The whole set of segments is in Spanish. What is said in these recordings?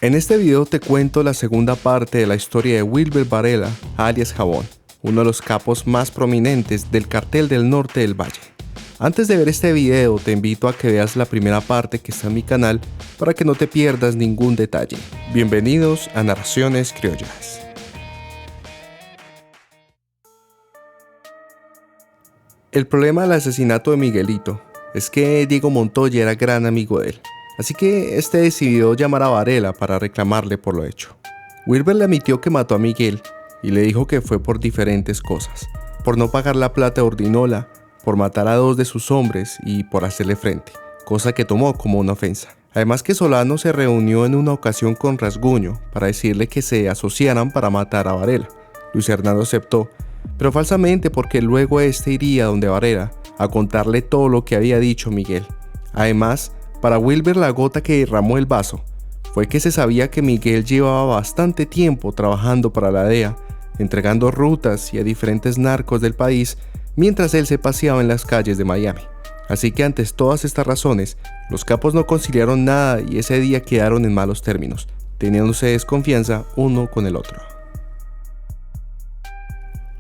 En este video te cuento la segunda parte de la historia de Wilber Varela, alias Jabón, uno de los capos más prominentes del cartel del norte del Valle. Antes de ver este video te invito a que veas la primera parte que está en mi canal para que no te pierdas ningún detalle. Bienvenidos a Narraciones Criollas. El problema del asesinato de Miguelito es que Diego Montoya era gran amigo de él, así que este decidió llamar a Varela para reclamarle por lo hecho. Wilber le admitió que mató a Miguel y le dijo que fue por diferentes cosas: por no pagar la plata de Ordinola, por matar a 2 de sus hombres y por hacerle frente, cosa que tomó como una ofensa. Además que Solano se reunió en una ocasión con Rasguño para decirle que se asociaran para matar a Varela. Luis Hernando aceptó, pero falsamente, porque luego este iría donde Varela a contarle todo lo que había dicho Miguel. Además, para Wilber la gota que derramó el vaso fue que se sabía que Miguel llevaba bastante tiempo trabajando para la DEA, entregando rutas y a diferentes narcos del país mientras él se paseaba en las calles de Miami. Así que ante todas estas razones, los capos no conciliaron nada y ese día quedaron en malos términos, teniéndose desconfianza uno con el otro.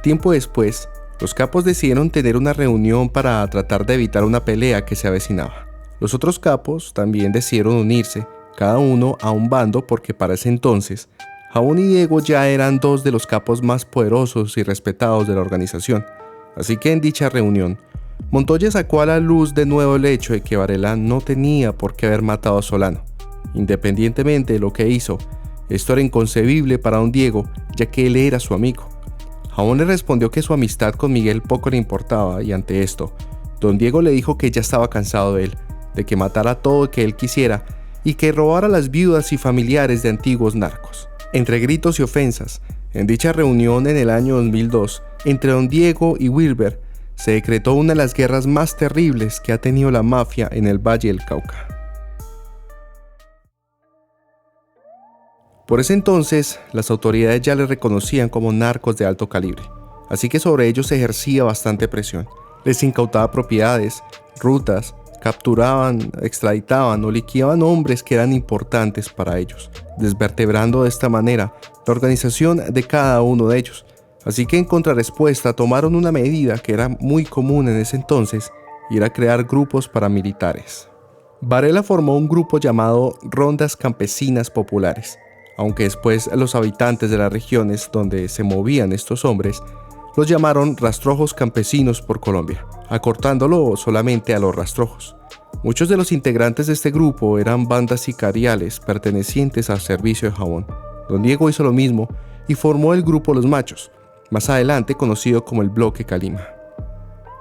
Tiempo después, los capos decidieron tener una reunión para tratar de evitar una pelea que se avecinaba. Los otros capos también decidieron unirse, cada uno a un bando, porque para ese entonces, Jabón y Diego ya eran 2 de los capos más poderosos y respetados de la organización. Así que en dicha reunión, Montoya sacó a la luz de nuevo el hecho de que Varela no tenía por qué haber matado a Solano. Independientemente de lo que hizo, esto era inconcebible para don Diego, ya que él era su amigo. Jabón le respondió que su amistad con Miguel poco le importaba, y ante esto, don Diego le dijo que ya estaba cansado de él, de que matara todo lo que él quisiera y que robara a las viudas y familiares de antiguos narcos. Entre gritos y ofensas, en dicha reunión en el año 2002, entre don Diego y Wilber, se decretó una de las guerras más terribles que ha tenido la mafia en el Valle del Cauca. Por ese entonces, las autoridades ya les reconocían como narcos de alto calibre, así que sobre ellos se ejercía bastante presión. Les incautaba propiedades, rutas, capturaban, extraditaban o liquidaban hombres que eran importantes para ellos, desvertebrando de esta manera la organización de cada uno de ellos. Así que en contrarrespuesta tomaron una medida que era muy común en ese entonces, y era crear grupos paramilitares. Varela formó un grupo llamado Rondas Campesinas Populares, aunque después los habitantes de las regiones donde se movían estos hombres los llamaron Rastrojos Campesinos por Colombia, acortándolo solamente a los rastrojos. Muchos de los integrantes de este grupo eran bandas sicariales pertenecientes al servicio de Jabón. Don Diego hizo lo mismo y formó el grupo Los Machos, más adelante conocido como el Bloque Calima.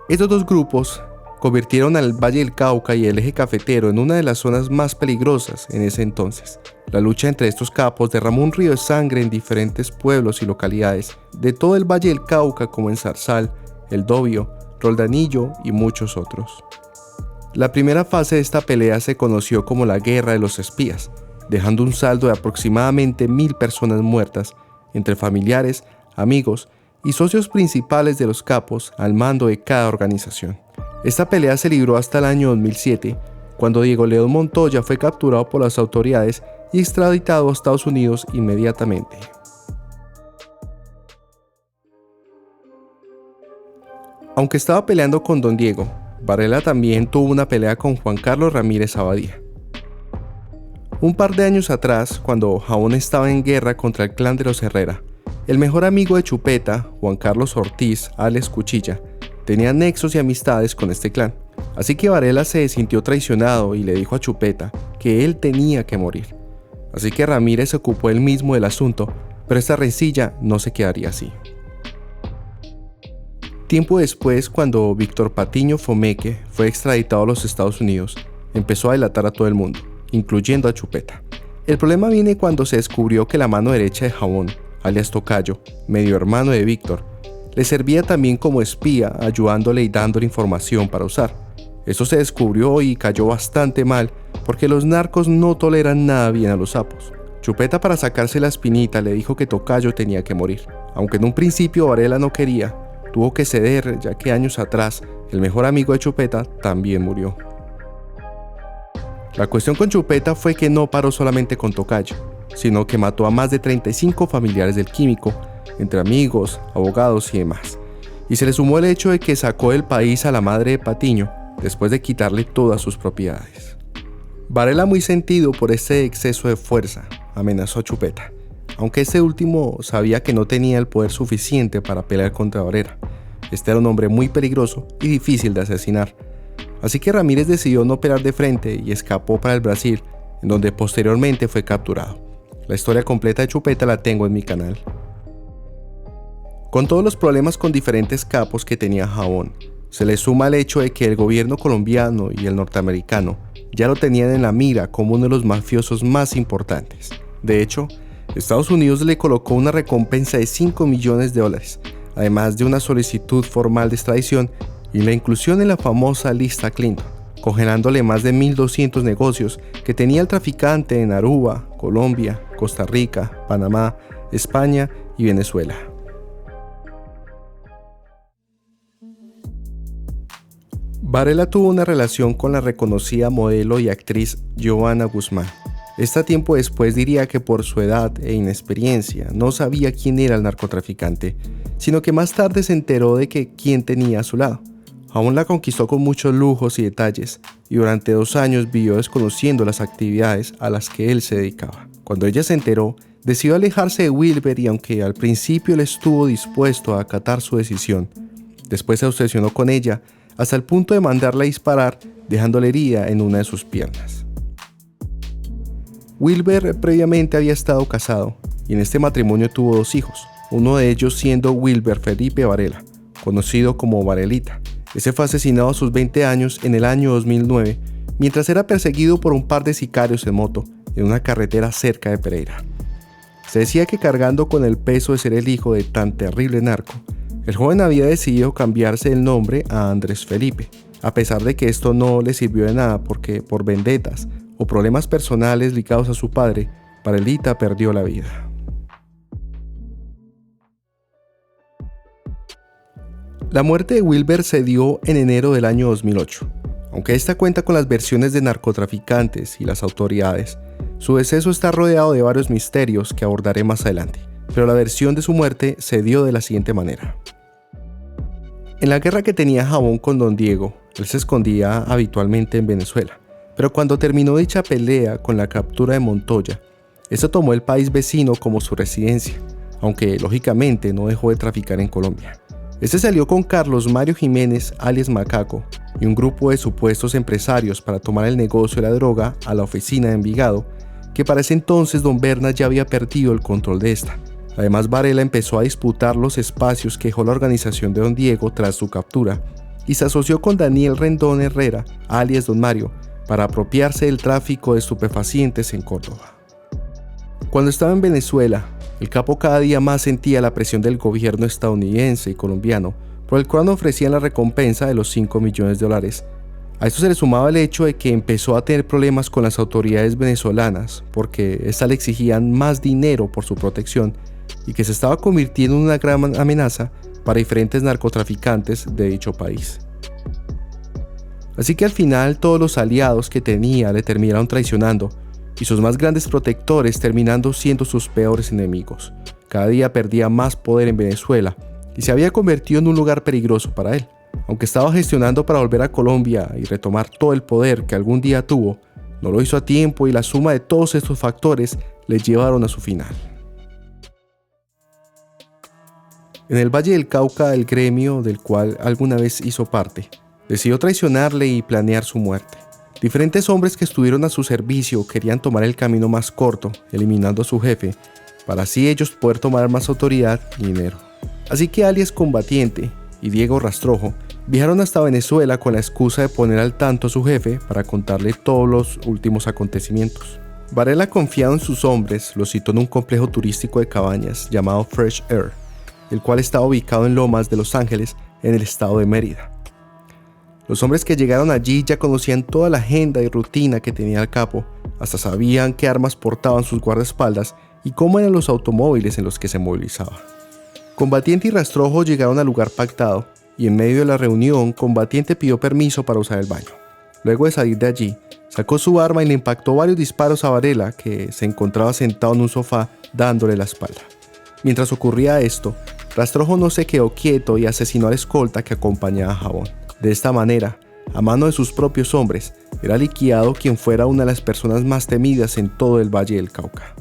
Estos 2 grupos convirtieron al Valle del Cauca y el Eje Cafetero en una de las zonas más peligrosas en ese entonces. La lucha entre estos capos derramó un río de sangre en diferentes pueblos y localidades de todo el Valle del Cauca, como en Zarzal, El Dobio, Roldanillo y muchos otros. La primera fase de esta pelea se conoció como la Guerra de los Espías, dejando un saldo de aproximadamente 1000 personas muertas, entre familiares, amigos y socios principales de los capos al mando de cada organización. Esta pelea se libró hasta el año 2007, cuando Diego León Montoya fue capturado por las autoridades y extraditado a Estados Unidos inmediatamente. Aunque estaba peleando con don Diego, Varela también tuvo una pelea con Juan Carlos Ramírez Abadía. Un par de años atrás, cuando Jabón estaba en guerra contra el clan de los Herrera, el mejor amigo de Chupeta, Juan Carlos Ortiz, alias Cuchilla, tenía nexos y amistades con este clan. Así que Varela se sintió traicionado y le dijo a Chupeta que él tenía que morir. Así que Ramírez se ocupó él mismo del asunto, pero esta rencilla no se quedaría así. Tiempo después, cuando Víctor Patiño Fomeque fue extraditado a los Estados Unidos, empezó a delatar a todo el mundo, incluyendo a Chupeta. El problema viene cuando se descubrió que la mano derecha de Jabón, alias Tocayo, medio hermano de Víctor, le servía también como espía, ayudándole y dándole información para usar. Esto se descubrió y cayó bastante mal, porque los narcos no toleran nada bien a los sapos. Chupeta, para sacarse la espinita, le dijo que Tocayo tenía que morir. Aunque en un principio Varela no quería, tuvo que ceder, ya que años atrás el mejor amigo de Chupeta también murió. La cuestión con Chupeta fue que no paró solamente con Tocayo. sino que mató a más de 35 familiares del químico, entre amigos, abogados y demás. Y se le sumó el hecho de que sacó del país a la madre de Patiño después de quitarle todas sus propiedades. Varela, muy sentido por este exceso de fuerza, amenazó a Chupeta, aunque este último sabía que no tenía el poder suficiente para pelear contra Varela. Este era un hombre muy peligroso y difícil de asesinar. Así que Ramírez decidió no pelear de frente y escapó para el Brasil, en donde posteriormente fue capturado. La historia completa de Chupeta la tengo en mi canal. Con todos los problemas con diferentes capos que tenía Jabón, se le suma el hecho de que el gobierno colombiano y el norteamericano ya lo tenían en la mira como uno de los mafiosos más importantes. De hecho, Estados Unidos le colocó una recompensa de $5 millones, además de una solicitud formal de extradición y la inclusión en la famosa lista Clinton, congelándole más de 1.200 negocios que tenía el traficante en Aruba, Colombia, Costa Rica, Panamá, España y Venezuela. Varela tuvo una relación con la reconocida modelo y actriz Johanna Guzmán. Esta tiempo después diría que por su edad e inexperiencia no sabía quién era el narcotraficante, sino que más tarde se enteró de que quién tenía a su lado. Aún la conquistó con muchos lujos y detalles, y durante 2 años vivió desconociendo las actividades a las que él se dedicaba. Cuando ella se enteró, decidió alejarse de Wilber y aunque al principio él estuvo dispuesto a acatar su decisión, después se obsesionó con ella hasta el punto de mandarla a disparar, dejándole herida en una de sus piernas. Wilber previamente había estado casado y en este matrimonio tuvo 2 hijos, uno de ellos siendo Wilber Felipe Varela, conocido como Varelita. Ese fue asesinado a sus 20 años en el año 2009, mientras era perseguido por un par de sicarios en moto en una carretera cerca de Pereira. Se decía que cargando con el peso de ser el hijo de tan terrible narco, el joven había decidido cambiarse el nombre a Andrés Felipe, a pesar de que esto no le sirvió de nada porque por vendetas o problemas personales ligados a su padre, Varelita perdió la vida. La muerte de Wilber se dio en enero del año 2008. Aunque esta cuenta con las versiones de narcotraficantes y las autoridades, su deceso está rodeado de varios misterios que abordaré más adelante, pero la versión de su muerte se dio de la siguiente manera. En la guerra que tenía Jabón con Don Diego, él se escondía habitualmente en Venezuela, pero cuando terminó dicha pelea con la captura de Montoya, esto tomó el país vecino como su residencia, aunque lógicamente no dejó de traficar en Colombia. Este salió con Carlos Mario Jiménez, alias Macaco, y un grupo de supuestos empresarios para tomar el negocio de la droga a la oficina de Envigado, que para ese entonces Don Bernas ya había perdido el control de esta. Además, Varela empezó a disputar los espacios que dejó la organización de Don Diego tras su captura y se asoció con Daniel Rendón Herrera, alias Don Mario, para apropiarse del tráfico de estupefacientes en Córdoba. Cuando estaba en Venezuela, el capo cada día más sentía la presión del gobierno estadounidense y colombiano, por el cual ofrecían la recompensa de los $5 millones. A esto se le sumaba el hecho de que empezó a tener problemas con las autoridades venezolanas, porque éstas le exigían más dinero por su protección y que se estaba convirtiendo en una gran amenaza para diferentes narcotraficantes de dicho país. Así que al final todos los aliados que tenía le terminaron traicionando y sus más grandes protectores terminando siendo sus peores enemigos. Cada día perdía más poder en Venezuela y se había convertido en un lugar peligroso para él. Aunque estaba gestionando para volver a Colombia y retomar todo el poder que algún día tuvo, no lo hizo a tiempo y la suma de todos estos factores le llevaron a su final. En el Valle del Cauca, el gremio del cual alguna vez hizo parte, decidió traicionarle y planear su muerte. Diferentes hombres que estuvieron a su servicio querían tomar el camino más corto, eliminando a su jefe, para así ellos poder tomar más autoridad y dinero. Así que alias Combatiente y Diego Rastrojo viajaron hasta Venezuela con la excusa de poner al tanto a su jefe para contarle todos los últimos acontecimientos. Varela, confiado en sus hombres, los citó en un complejo turístico de cabañas llamado Fresh Air, el cual estaba ubicado en Lomas de Los Ángeles, en el estado de Mérida. Los hombres que llegaron allí ya conocían toda la agenda y rutina que tenía el capo, hasta sabían qué armas portaban sus guardaespaldas y cómo eran los automóviles en los que se movilizaba. Combatiente y Rastrojo llegaron al lugar pactado y en medio de la reunión, Combatiente pidió permiso para usar el baño. Luego de salir de allí, Sacó su arma y le impactó varios disparos a Varela, que se encontraba sentado en un sofá dándole la espalda. Mientras ocurría esto, Rastrojo no se quedó quieto y asesinó al escolta que acompañaba a Jabón. De esta manera, a mano de sus propios hombres, era liquidado quien fuera una de las personas más temidas en todo el Valle del Cauca.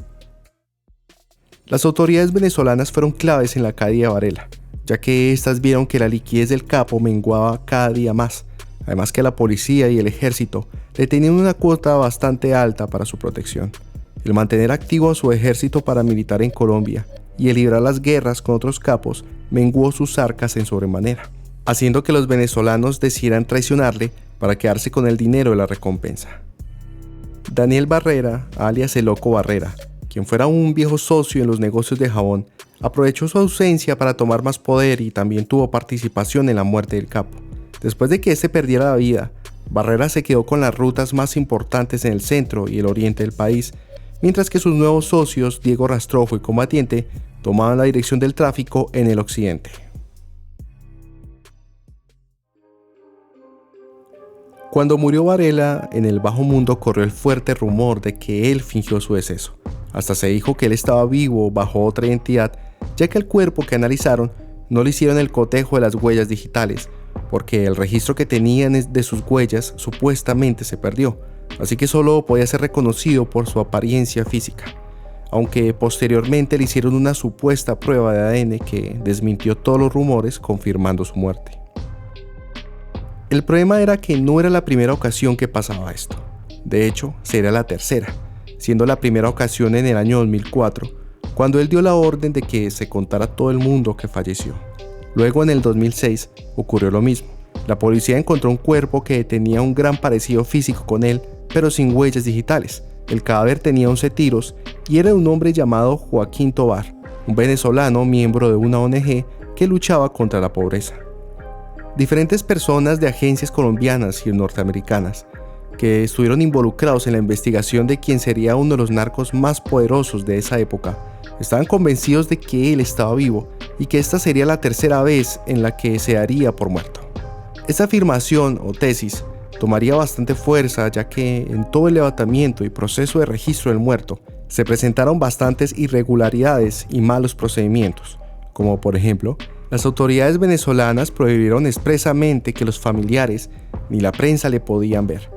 Las autoridades venezolanas fueron claves en la caída de Varela, ya que éstas vieron que la liquidez del capo menguaba cada día más, además que la policía y el ejército le tenían una cuota bastante alta para su protección. El mantener activo a su ejército paramilitar en Colombia y el librar las guerras con otros capos menguó sus arcas en sobremanera, haciendo que los venezolanos decidieran traicionarle para quedarse con el dinero de la recompensa. Daniel Barrera, alias el Loco Barrera, quien fuera un viejo socio en los negocios de Jabón, aprovechó su ausencia para tomar más poder y también tuvo participación en la muerte del capo. Después de que éste perdiera la vida, Barrera se quedó con las rutas más importantes en el centro y el oriente del país, mientras que sus nuevos socios, Diego Rastrojo y Combatiente, tomaban la dirección del tráfico en el occidente. Cuando murió Varela, en el bajo mundo corrió el fuerte rumor de que él fingió su deceso. Hasta se dijo que él estaba vivo bajo otra identidad, ya que el cuerpo que analizaron no le hicieron el cotejo de las huellas digitales, porque el registro que tenían de sus huellas supuestamente se perdió, así que solo podía ser reconocido por su apariencia física, aunque posteriormente le hicieron una supuesta prueba de ADN que desmintió todos los rumores confirmando su muerte. El problema era que no era la primera ocasión que pasaba esto, de hecho sería la tercera, siendo la primera ocasión en el año 2004, cuando él dio la orden de que se contara a todo el mundo que falleció. Luego en el 2006 ocurrió lo mismo. La policía encontró un cuerpo que tenía un gran parecido físico con él, pero sin huellas digitales. El cadáver tenía 11 tiros y era de un hombre llamado Joaquín Tovar, un venezolano miembro de una ONG que luchaba contra la pobreza. Diferentes personas de agencias colombianas y norteamericanas que estuvieron involucrados en la investigación de quién sería uno de los narcos más poderosos de esa época, estaban convencidos de que él estaba vivo y que esta sería la tercera vez en la que se daría por muerto. Esta afirmación o tesis tomaría bastante fuerza, ya que en todo el levantamiento y proceso de registro del muerto se presentaron bastantes irregularidades y malos procedimientos, como por ejemplo, las autoridades venezolanas prohibieron expresamente que los familiares ni la prensa le podían ver.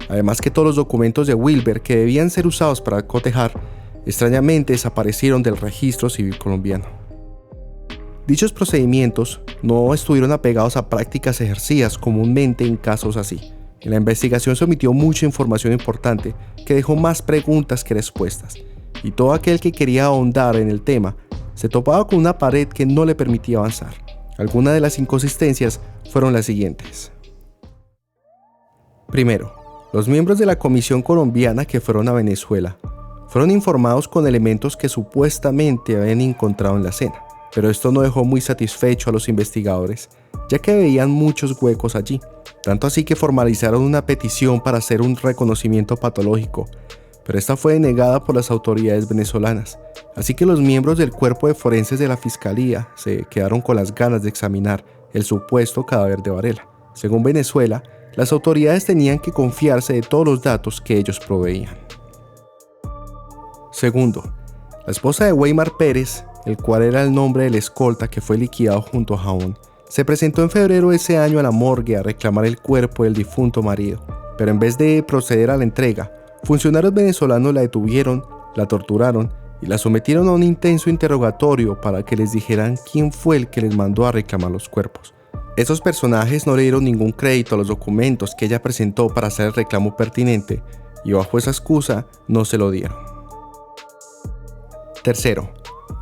Además que todos los documentos de Wilber que debían ser usados para cotejar, extrañamente desaparecieron del registro civil colombiano. Dichos procedimientos no estuvieron apegados a prácticas ejercidas comúnmente en casos así. En la investigación se omitió mucha información importante que dejó más preguntas que respuestas, y todo aquel que quería ahondar en el tema se topaba con una pared que no le permitía avanzar. Algunas de las inconsistencias fueron las siguientes. Primero, los miembros de la Comisión Colombiana que fueron a Venezuela fueron informados con elementos que supuestamente habían encontrado en la escena, pero esto no dejó muy satisfecho a los investigadores, ya que veían muchos huecos allí, tanto así que formalizaron una petición para hacer un reconocimiento patológico, pero esta fue denegada por las autoridades venezolanas, así que los miembros del cuerpo de forenses de la Fiscalía se quedaron con las ganas de examinar el supuesto cadáver de Varela. Según Venezuela, las autoridades tenían que confiarse de todos los datos que ellos proveían. Segundo, la esposa de Weimar Pérez, el cual era el nombre del escolta que fue liquidado junto a Jabón, se presentó en febrero de ese año a la morgue a reclamar el cuerpo del difunto marido, pero en vez de proceder a la entrega, funcionarios venezolanos la detuvieron, la torturaron y la sometieron a un intenso interrogatorio para que les dijeran quién fue el que les mandó a reclamar los cuerpos. Esos personajes no le dieron ningún crédito a los documentos que ella presentó para hacer el reclamo pertinente y bajo esa excusa no se lo dieron. Tercero,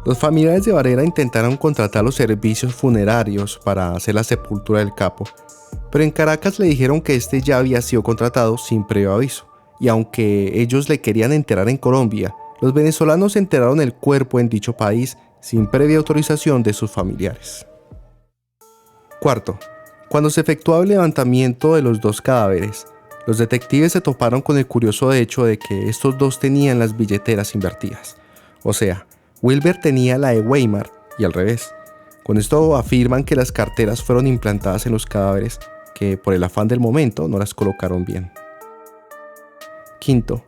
los familiares de Varela intentaron contratar los servicios funerarios para hacer la sepultura del capo, pero en Caracas le dijeron que este ya había sido contratado sin previo aviso, y aunque ellos le querían enterrar en Colombia, los venezolanos enterraron el cuerpo en dicho país sin previa autorización de sus familiares. Cuarto, cuando se efectuaba el levantamiento de los dos cadáveres, los detectives se toparon con el curioso hecho de que estos dos tenían las billeteras invertidas. O sea, Wilber tenía la de Weimar y al revés. Con esto afirman que las carteras fueron implantadas en los cadáveres, que por el afán del momento no las colocaron bien. V.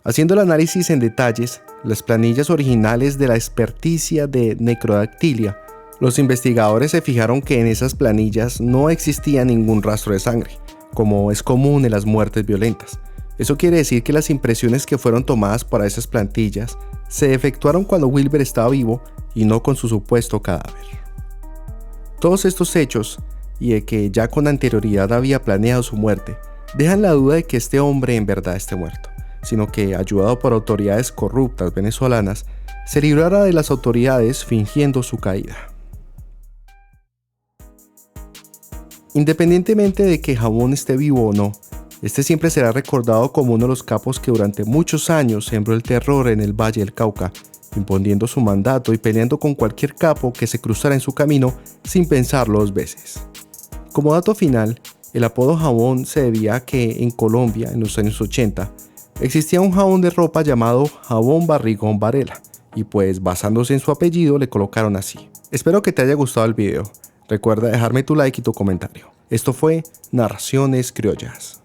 Haciendo el análisis en detalles, las planillas originales de la experticia de necrodactilia, los investigadores se fijaron que en esas planillas no existía ningún rastro de sangre, como es común en las muertes violentas. Eso quiere decir que las impresiones que fueron tomadas para esas plantillas se efectuaron cuando Wilber estaba vivo y no con su supuesto cadáver. Todos estos hechos, y de que ya con anterioridad había planeado su muerte, dejan la duda de que este hombre en verdad esté muerto, sino que, ayudado por autoridades corruptas venezolanas, se librara de las autoridades fingiendo su caída. Independientemente de que Jabón esté vivo o no, este siempre será recordado como uno de los capos que durante muchos años sembró el terror en el Valle del Cauca, imponiendo su mandato y peleando con cualquier capo que se cruzara en su camino sin pensarlo dos veces. Como dato final, el apodo Jabón se debía a que en Colombia, en los años 80, existía un jabón de ropa llamado Jabón Barrigón Varela, y pues basándose en su apellido le colocaron así. Espero que te haya gustado el video. Recuerda dejarme tu like y tu comentario. Esto fue Narraciones Criollas.